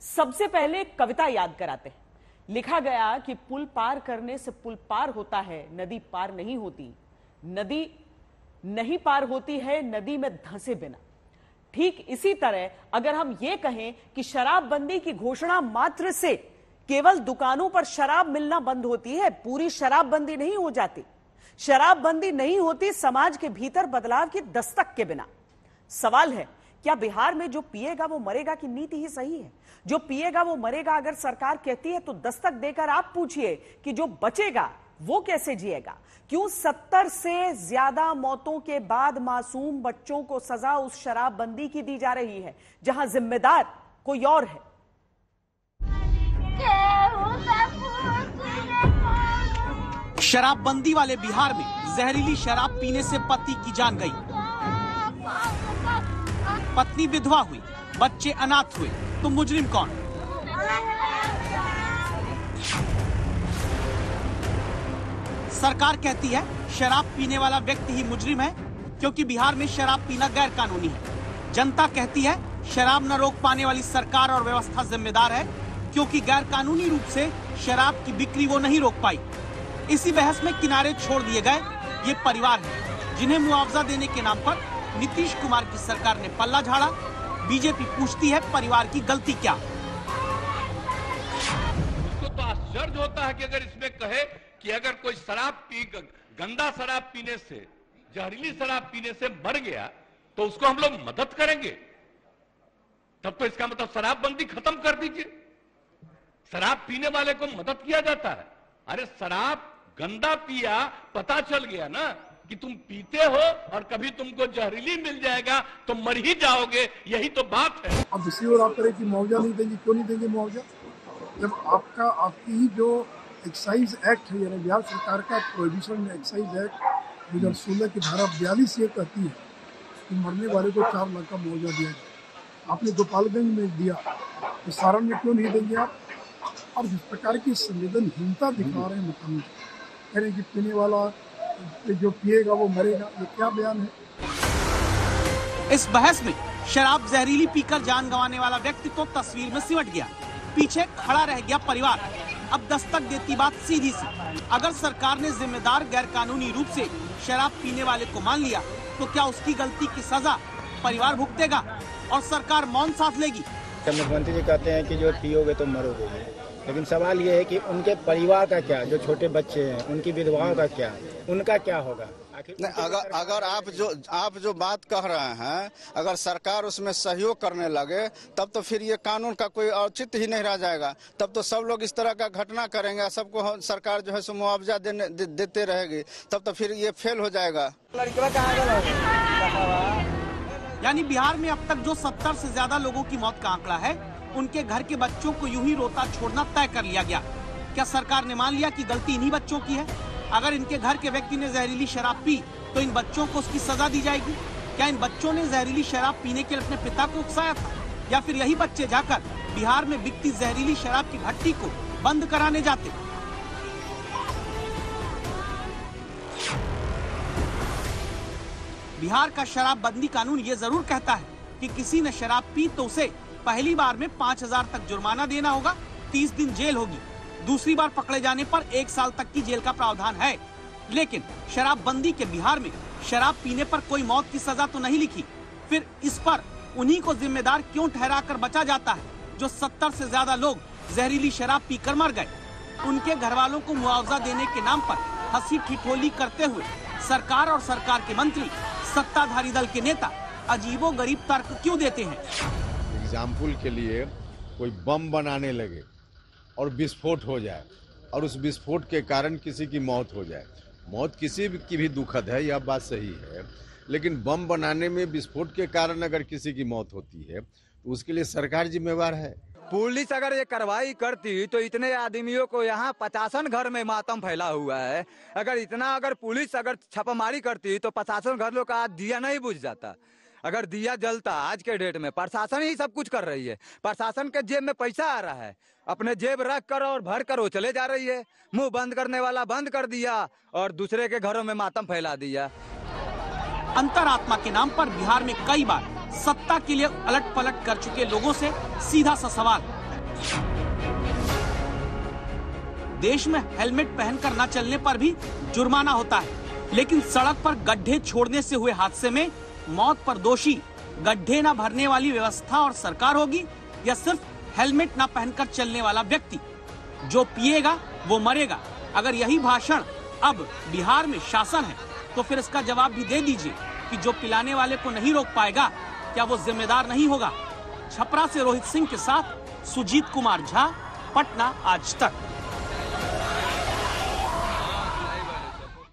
सबसे पहले एक कविता याद कराते हैं। लिखा गया कि पुल पार करने से पुल पार होता है, नदी पार नहीं होती, नदी नहीं पार होती है नदी में धंसे बिना। ठीक इसी तरह अगर हम ये कहें कि शराबबंदी की घोषणा मात्र से केवल दुकानों पर शराब मिलना बंद होती है, पूरी शराबबंदी नहीं हो जाती। शराबबंदी नहीं होती समाज के भीतर बदलाव की दस्तक के बिना। सवाल है, क्या बिहार में जो पिएगा वो मरेगा की नीति ही सही है? जो पिएगा वो मरेगा अगर सरकार कहती है तो दस्तक देकर आप पूछिए कि जो बचेगा वो कैसे जिएगा? क्यों 70 से ज्यादा मौतों के बाद मासूम बच्चों को सजा उस शराबबंदी की दी जा रही है जहां जिम्मेदार कोई और है? शराबबंदी वाले बिहार में जहरीली शराब पीने से पति की जान गई, पत्नी विधवा हुई, बच्चे अनाथ हुए, तो मुजरिम कौन? सरकार कहती है शराब पीने वाला व्यक्ति ही मुजरिम है क्योंकि बिहार में शराब पीना गैर कानूनी है। जनता कहती है शराब न रोक पाने वाली सरकार और व्यवस्था जिम्मेदार है क्योंकि गैर कानूनी रूप से शराब की बिक्री वो नहीं रोक पाई। इसी बहस में किनारे छोड़ दिए गए ये परिवार है जिन्हें मुआवजा देने के नाम पर नीतीश कुमार की सरकार ने पल्ला झाड़ा। बीजेपी पूछती है परिवार की गलती क्या? उसको तो आश्चर्य होता है कि अगर इसमें कहे कि अगर कोई गंदा शराब पीने से, जहरीली शराब पीने से मर गया तो उसको हम लोग मदद करेंगे, तब तो इसका मतलब शराबबंदी खत्म कर दीजिए। शराब पीने वाले को मदद किया जाता है। अरे शराब गंदा पिया, पता चल गया ना कि तुम पीते हो और कभी तुमको जहरीली मिल जाएगा तो मर ही जाओगे, यही तो बात है। अब दूसरी ओर आप करें कि मुआवजा नहीं देंगे, क्यों नहीं देंगे मुआवजा? जब आपकी ही जो एक्साइज एक्ट है, यानी बिहार सरकार का प्रोहिबिशन एक्साइज एक्ट 2016 की धारा 42 ये कहती है कि मरने वाले को 4 लाख का मुआवजा दिया जाए। आपने गोपालगंज में दिया तो सारण में क्यों नहीं देंगे आप? और जिस प्रकार की संवेदनहीनता दिखा रहे हैं मुख्यमंत्री, कह रहे हैं कि पीने वाला जो पिएगा वो मरेगा, ये क्या बयान है? इस बहस में शराब जहरीली पीकर जान गंवाने वाला व्यक्ति तो तस्वीर में सिमट गया, पीछे खड़ा रह गया परिवार। अब दस्तक देती बात सीधी सी, अगर सरकार ने जिम्मेदार गैर कानूनी रूप से शराब पीने वाले को मान लिया तो क्या उसकी गलती की सजा परिवार भुगतेगा और सरकार मौन साथ लेगी? मुख्यमंत्री जी कहते हैं कि जो पियोगे तो मरोगे, लेकिन सवाल ये है कि उनके परिवार का क्या, जो छोटे बच्चे हैं उनकी विधवाओं का क्या, उनका क्या होगा? अगर आप जो बात कह रहे हैं, अगर सरकार उसमें सहयोग करने लगे तब तो फिर ये कानून का कोई औचित्य ही नहीं रह जाएगा। तब तो सब लोग इस तरह का घटना करेंगे, सबको सरकार जो है सो मुआवजा देते रहेगी, तब तो फिर ये फेल हो जाएगा। यानी बिहार में अब तक जो 70 से ज्यादा लोगों की मौत का आंकड़ा है, उनके घर के बच्चों को यूं ही रोता छोड़ना तय कर लिया गया। क्या सरकार ने मान लिया कि गलती इन्हीं बच्चों की है? अगर इनके घर के व्यक्ति ने जहरीली शराब पी तो इन बच्चों को उसकी सजा दी जाएगी? क्या इन बच्चों ने जहरीली शराब पीने के लिए अपने पिता को उकसाया था, या फिर यही बच्चे जाकर बिहार में बिकती जहरीली शराब की भट्टी को बंद कराने जाते? बिहार का शराबबंदी कानून ये जरूर कहता है कि किसी ने शराब पी तो उसे पहली बार में 5,000 तक जुर्माना देना होगा, 30 दिन जेल होगी, दूसरी बार पकड़े जाने पर 1 साल तक की जेल का प्रावधान है। लेकिन शराबबंदी के बिहार में शराब पीने पर कोई मौत की सजा तो नहीं लिखी। फिर इस पर उन्हीं को जिम्मेदार क्यों ठहराकर बचा जाता है जो 70 से ज्यादा लोग जहरीली शराब पीकर मर गए? उनके घर वालों को मुआवजा देने के नाम पर हंसी ठिठोली करते हुए सरकार और सरकार के मंत्री, सत्ताधारी दल के नेता अजीबोगरीब तर्क क्यों देते हैं? एग्जाम्पल के लिए कोई बम बनाने लगे और विस्फोट हो जाए और उस विस्फोट के कारण किसी की मौत हो जाए, मौत किसी की भी दुखद है, यह बात सही है, लेकिन बम बनाने में विस्फोट के कारण अगर किसी की मौत होती है तो उसके लिए सरकार जिम्मेवार है। पुलिस अगर ये कार्रवाई करती तो इतने आदमियों को यहाँ 50 घर में मातम फैला हुआ है। अगर पुलिस छापामारी करती तो 50 घर लोग का दिया नहीं बुझ जाता। अगर दिया जलता आज के डेट में, प्रशासन ही सब कुछ कर रही है। प्रशासन के जेब में पैसा आ रहा है, अपने जेब रख कर और भर कर वो चले जा रही है। मुंह बंद करने वाला बंद कर दिया और दूसरे के घरों में मातम फैला दिया। अंतरात्मा के नाम पर बिहार में कई बार सत्ता के लिए उलट पलट कर चुके लोगों से सीधा सा सवाल, देश में हेलमेट पहनकर न चलने पर भी जुर्माना होता है, लेकिन सड़क पर गड्ढे छोड़ने से हुए हादसे में मौत पर दोषी गड्ढे न भरने वाली व्यवस्था और सरकार होगी या सिर्फ हेलमेट न पहनकर चलने वाला व्यक्ति? जो पिएगा वो मरेगा। अगर यही भाषण अब बिहार में शासन है तो फिर इसका जवाब भी दे दीजिए कि जो पिलाने वाले को नहीं रोक पाएगा क्या वो जिम्मेदार नहीं होगा? छपरा से रोहित सिंह के साथ सुजीत कुमार झा, पटना आज तक।